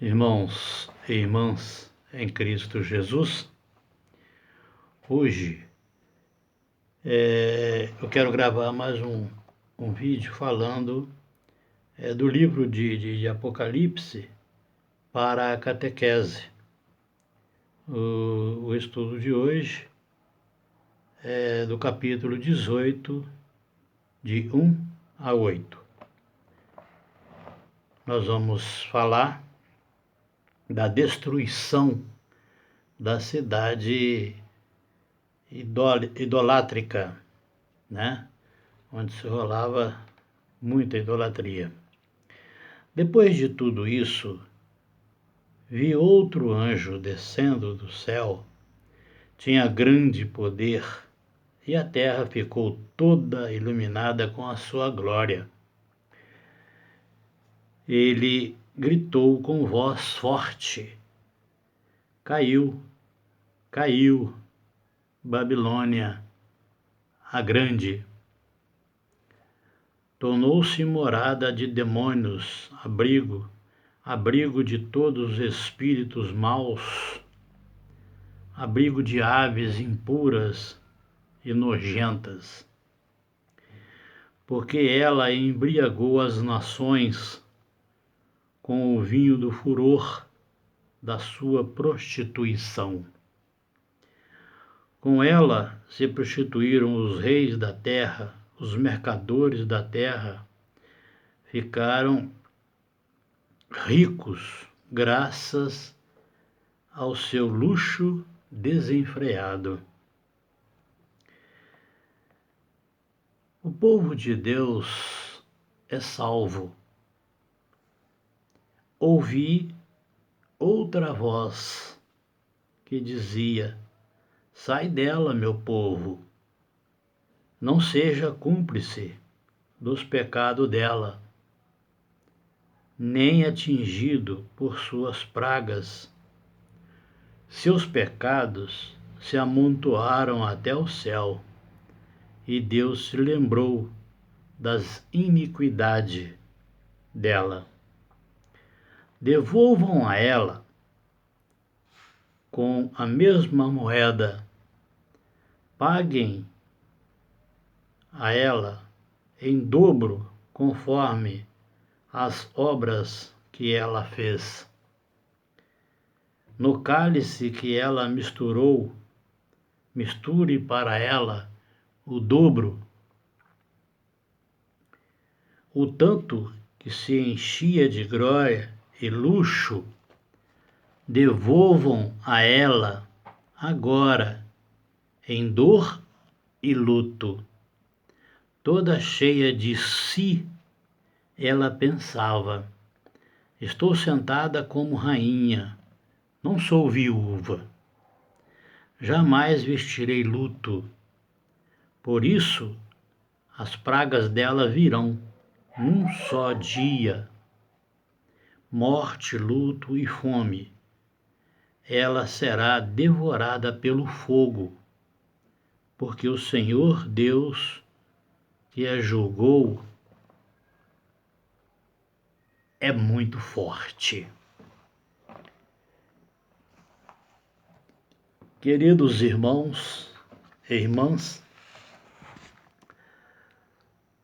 Irmãos e irmãs em Cristo Jesus, hoje eu quero gravar mais um vídeo falando do livro de Apocalipse para a catequese. O estudo de hoje é do capítulo 18, de 1 a 8. Nós vamos falar da destruição da cidade idolátrica, né? Onde se rolava muita idolatria. Depois de tudo isso, vi outro anjo descendo do céu, tinha grande poder, e a terra ficou toda iluminada com a sua glória. Ele gritou com voz forte: Caiu, caiu, Babilônia, a grande. Tornou-se morada de demônios, abrigo de todos os espíritos maus, abrigo de aves impuras e nojentas. Porque ela embriagou as nações com o vinho do furor da sua prostituição. Com ela se prostituíram os reis da terra, os mercadores da terra ficaram ricos graças ao seu luxo desenfreado. O povo de Deus é salvo. Ouvi outra voz que dizia: Sai dela, meu povo, não seja cúmplice dos pecados dela, nem atingido por suas pragas. Seus pecados se amontoaram até o céu, e Deus se lembrou das iniquidades dela. Devolvam a ela com a mesma moeda, paguem a ela em dobro conforme as obras que ela fez. No cálice que ela misturou, misture para ela o dobro, o tanto que se enchia de glória e luxo. Devolvam a ela agora em dor e luto. Toda cheia de si, ela pensava: estou sentada como rainha, não sou viúva. Jamais vestirei luto. Por isso, as pragas dela virão num só dia. Morte, luto e fome. Ela será devorada pelo fogo, porque o Senhor Deus que a julgou é muito forte. Queridos irmãos e irmãs,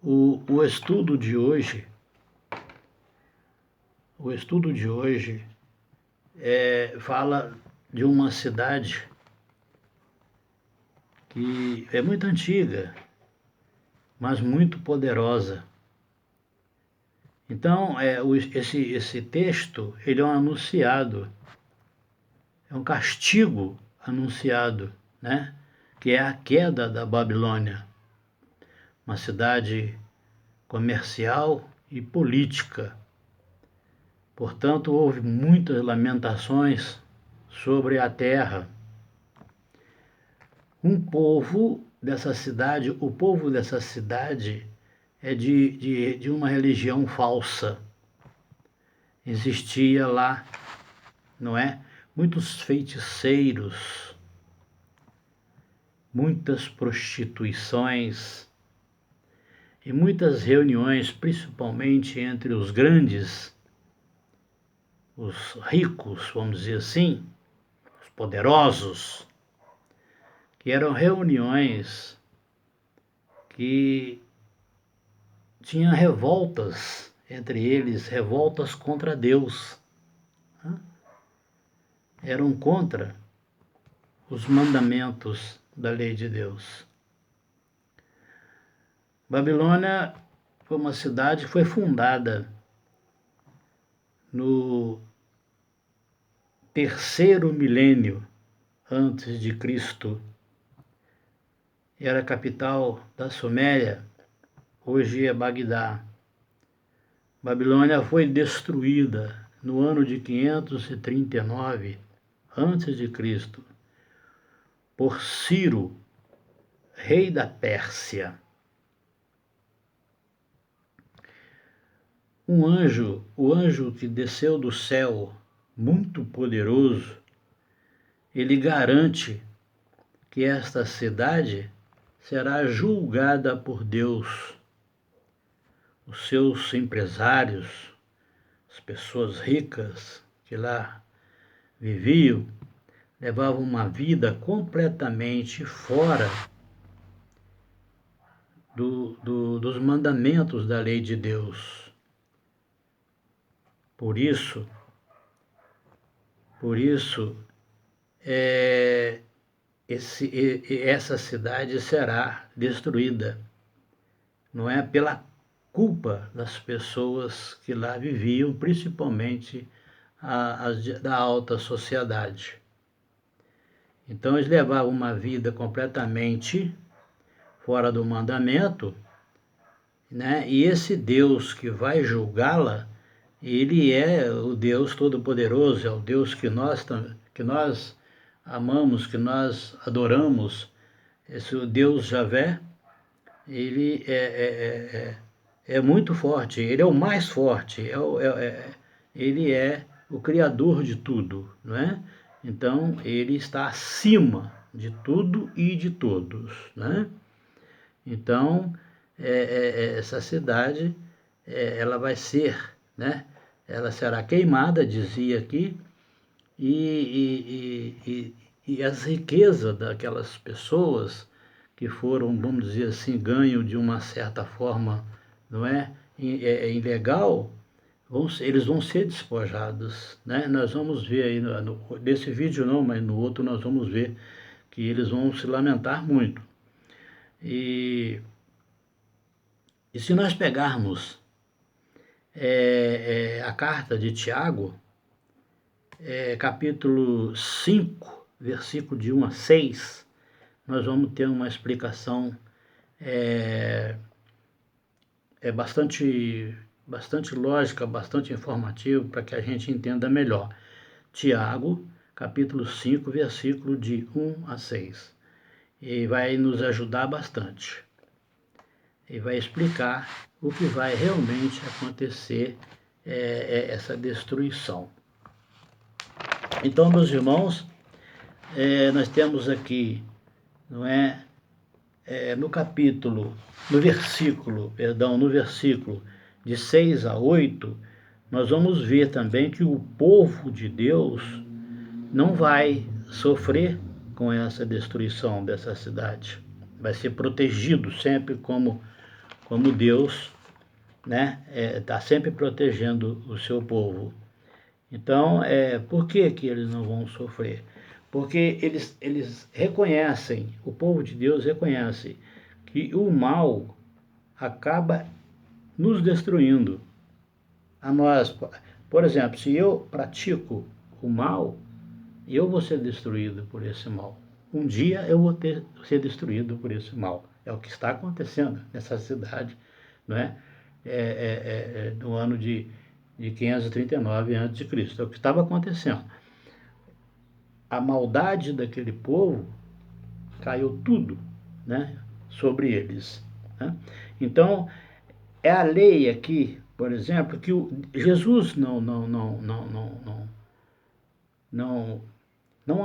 o estudo de hoje fala de uma cidade que é muito antiga, mas muito poderosa. Então, esse texto, ele é um anunciado, é um castigo anunciado, né? Que é a queda da Babilônia, uma cidade comercial e política. Portanto, houve muitas lamentações sobre a terra. O povo dessa cidade é de uma religião falsa. Existia lá, não é? Muitos feiticeiros, muitas prostituições e muitas reuniões, principalmente entre os grandes os ricos, vamos dizer assim, os poderosos, que eram reuniões que tinham revoltas entre eles, revoltas contra Deus. Eram contra os mandamentos da lei de Deus. Babilônia foi uma cidade que foi fundada no terceiro milênio antes de Cristo. Era a capital da Suméria, hoje é Bagdá. Babilônia foi destruída no ano de 539 antes de Cristo por Ciro, rei da Pérsia. O anjo que desceu do céu, muito poderoso, ele garante que esta cidade será julgada por Deus. Os seus empresários, as pessoas ricas que lá viviam, levavam uma vida completamente fora dos mandamentos da lei de Deus. Por isso, essa cidade será destruída. Não é pela culpa das pessoas que lá viviam, principalmente as da alta sociedade. Então eles levavam uma vida completamente fora do mandamento, né? E esse Deus que vai julgá-la, ele é o Deus Todo-Poderoso, é o Deus que nós amamos, que nós adoramos. Esse Deus Javé, ele é muito forte, ele é o mais forte, ele é o Criador de tudo, não é? Então, ele está acima de tudo e de todos, né? Então, essa cidade, ela vai ser, né? Ela será queimada, dizia aqui, e as riquezas daquelas pessoas que foram, vamos dizer assim, ganho de uma certa forma, não é, ilegal, eles vão ser despojados, né? Nós vamos ver aí, nesse vídeo não, mas no outro nós vamos ver que eles vão se lamentar muito. E se nós pegarmos a carta de Tiago, capítulo 5, versículo de 1 a 6, nós vamos ter uma explicação bastante lógica, bastante informativa, para que a gente entenda melhor. Tiago, capítulo 5, versículo de 1 a 6. E vai nos ajudar bastante. E vai explicar o que vai realmente acontecer, essa destruição. Então, meus irmãos, nós temos aqui, não é, no versículo de 6 a 8, nós vamos ver também que o povo de Deus não vai sofrer com essa destruição dessa cidade. Vai ser protegido sempre como Deus, né, está sempre protegendo o seu povo. Então, por que eles não vão sofrer? Porque eles reconhecem, o povo de Deus reconhece que o mal acaba nos destruindo. A nós, por exemplo, se eu pratico o mal, eu vou ser destruído por esse mal. Um dia eu vou ser destruído por esse mal. É o que está acontecendo nessa cidade, não é? No ano de 539 a.C. É o que estava acontecendo. A maldade daquele povo caiu tudo, né, sobre eles, né? Então, é a lei aqui, por exemplo, que Jesus não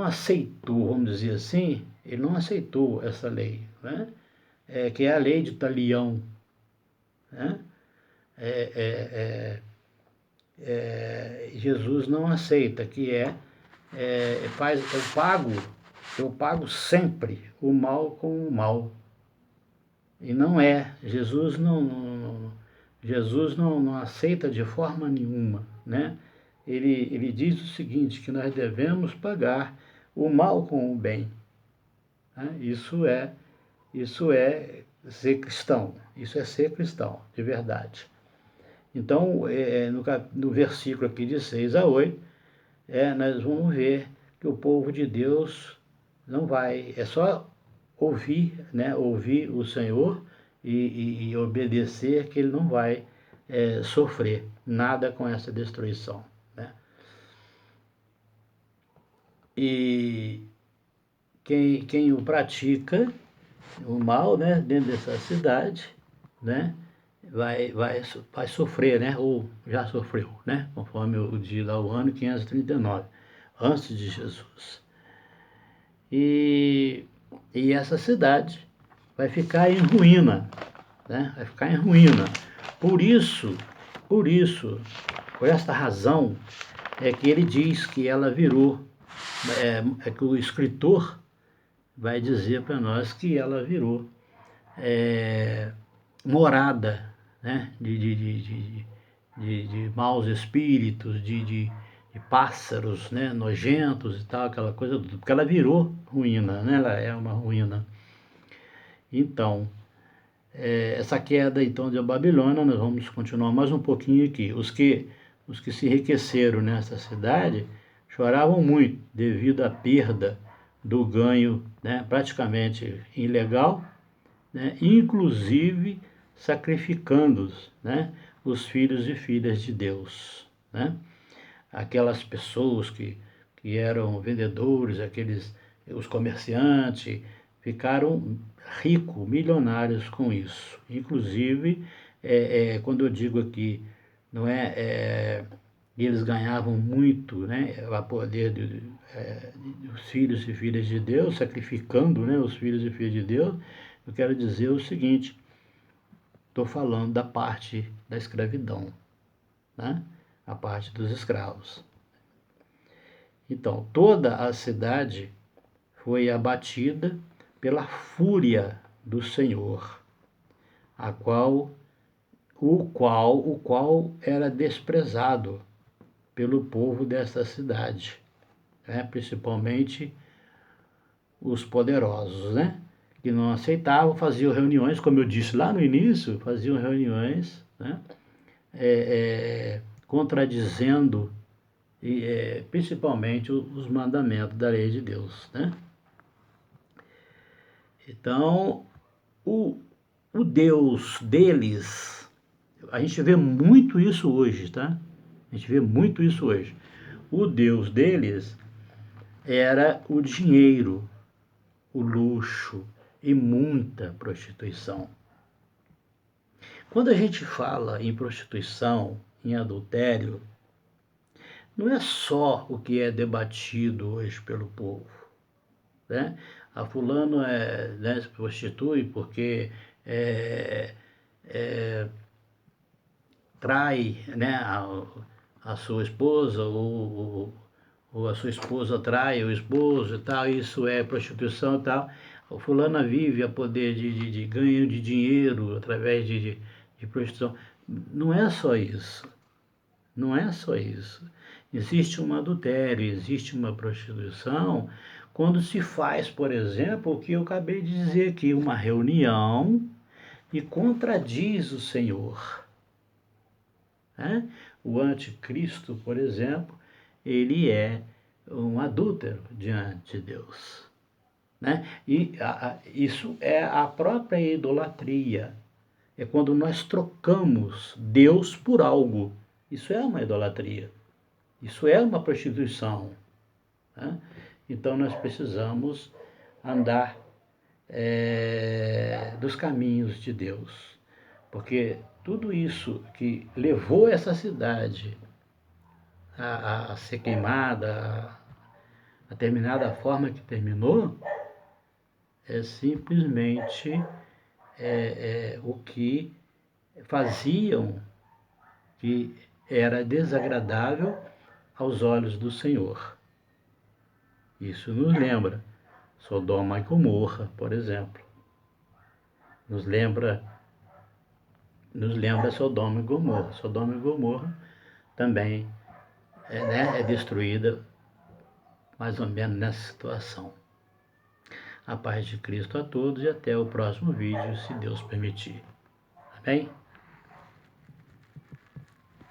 aceitou, vamos dizer assim, ele não aceitou essa lei, né? Que é a lei de Talião, né? Jesus não aceita, que eu pago sempre o mal com o mal. E não é, Jesus não aceita de forma nenhuma, né? Ele diz o seguinte, que nós devemos pagar o mal com o bem. Né? Isso é ser cristão, isso é ser cristão, de verdade. Então, no versículo aqui de 6 a 8, nós vamos ver que o povo de Deus não vai, é só ouvir, né, ouvir o Senhor e obedecer, que ele não vai sofrer nada com essa destruição. Né? E quem o pratica, o mal, né, dentro dessa cidade, né, vai sofrer, né, ou já sofreu, né, conforme o diz lá o ano 539, antes de Jesus. E essa cidade vai ficar em ruína, né, vai ficar em ruína. Por esta razão, é que ele diz que ela virou, que o escritor vai dizer para nós que ela virou morada, né, de maus espíritos, de pássaros, né, nojentos e tal, aquela coisa, porque ela virou ruína, né, ela é uma ruína. Então, essa queda então de Babilônia, nós vamos continuar mais um pouquinho aqui. Os que se enriqueceram nessa cidade choravam muito devido à perda do ganho, né, praticamente ilegal, né, inclusive sacrificando, né, os filhos e filhas de Deus. Né? Aquelas pessoas que eram vendedores, os comerciantes, ficaram ricos, milionários com isso. Inclusive, quando eu digo aqui, não eles ganhavam muito, né, a poder dos filhos e filhas de Deus, sacrificando, né, os filhos e filhas de Deus. Eu quero dizer o seguinte, estou falando da parte da escravidão, né, a parte dos escravos. Então, toda a cidade foi abatida pela fúria do Senhor, o qual era desprezado pelo povo dessa cidade, né? Principalmente os poderosos, né? Que não aceitavam, faziam reuniões, como eu disse lá no início, faziam reuniões, né? Contradizendo principalmente os mandamentos da lei de Deus, né? Então, o Deus deles, a gente vê muito isso hoje, tá? A gente vê muito isso hoje. O Deus deles era o dinheiro, o luxo e muita prostituição. Quando a gente fala em prostituição, em adultério, não é só o que é debatido hoje pelo povo, né? A fulano né, se prostitui porque trai, né, a sua esposa, ou a sua esposa trai o esposo e tal, isso é prostituição e tal. A fulana vive a poder de ganho de dinheiro através de prostituição. Não é só isso. Não é só isso. Existe um adultério, existe uma prostituição quando se faz, por exemplo, o que eu acabei de dizer aqui, uma reunião e contradiz o Senhor. Né? O anticristo, por exemplo, ele é um adúltero diante de Deus. Né? E isso é a própria idolatria. É quando nós trocamos Deus por algo. Isso é uma idolatria. Isso é uma prostituição. Né? Então nós precisamos andar dos caminhos de Deus. Porque tudo isso que levou essa cidade a ser queimada, a terminar da forma que terminou, é simplesmente o que faziam que era desagradável aos olhos do Senhor. Isso nos lembra Sodoma e Gomorra, por exemplo. Nos lembra Sodoma e Gomorra. Sodoma e Gomorra também é destruída mais ou menos nessa situação. A paz de Cristo a todos e até o próximo vídeo, se Deus permitir. Amém?